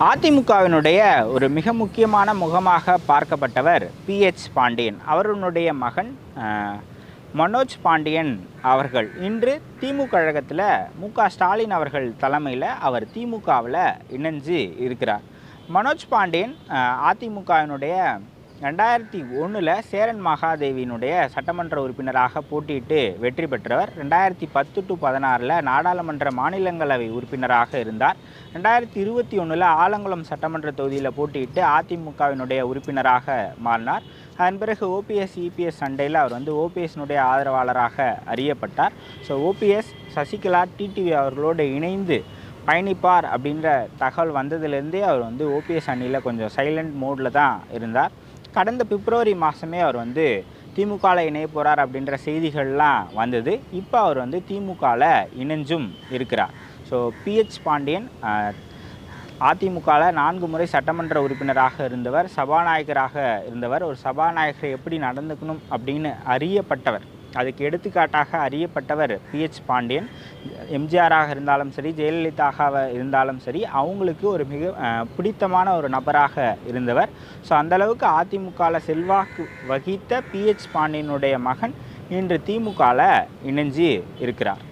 அதிமுகவினுடைய ஒரு மிக முக்கியமான முகமாக பார்க்கப்பட்டவர் பிஎச் பாண்டியன். அவருடைய மகன் மனோஜ் பாண்டியன் அவர்கள் இன்று திமுக கழகத்தில் மு.க.ஸ்டாலின் அவர்கள் தலைமையில் அவர் திமுகவில் இணைஞ்சு இருக்கிறார். மனோஜ் பாண்டியன் அதிமுகவினுடைய 2001 சேரன் மகாதேவியினுடைய சட்டமன்ற உறுப்பினராக போட்டியிட்டு வெற்றி பெற்றவர். 2010 to 16 நாடாளுமன்ற மாநிலங்களவை உறுப்பினராக இருந்தார். 2021 ஆலங்குளம் சட்டமன்ற தொகுதியில் போட்டியிட்டு அதிமுகவினுடைய உறுப்பினராக மாறினார். அதன் பிறகு ஓபிஎஸ் இபிஎஸ் சண்டையில் அவர் ஓபிஎஸ்னுடைய ஆதரவாளராக அறியப்பட்டார். ஸோ ஓபிஎஸ் சசிகலா டிடிவி அவர்களோடு இணைந்து பயணிப்பார் அப்படின்ற தகவல் வந்ததுலேருந்தே அவர் ஓபிஎஸ் அணியில் கொஞ்சம் சைலண்ட் மோடில் தான் இருந்தார். கடந்த பிப்ரவரி மாதமே அவர் திமுகவில் இணைய போகிறார் அப்படின்ற செய்திகள்லாம் வந்தது. இப்போ அவர் திமுகவில் இணைஞ்சும் இருக்கிறார். ஸோ பிஎச் பாண்டியன் அதிமுகவில் 4 முறை சட்டமன்ற உறுப்பினராக இருந்தவர், சபாநாயகராக இருந்தவர். ஒரு சபாநாயகர் எப்படி நடந்துக்கணும் அப்படின்னு அறியப்பட்டவர், அதுக்கு எடுத்துக்காட்டாக அறியப்பட்டவர் பிஎச் பாண்டியன். எம்ஜிஆராக இருந்தாலும் சரி, ஜெயலலிதாவாக இருந்தாலும் சரி, அவங்களுக்கு ஒரு மிக பிடித்தமான ஒரு நபராக இருந்தவர். ஸோ அந்தளவுக்கு அதிமுகவில் செல்வாக்கு வகித்த பிஎச் பாண்டியனுடைய மகன் இன்று திமுகவில் இணைஞ்சு இருக்கிறார்.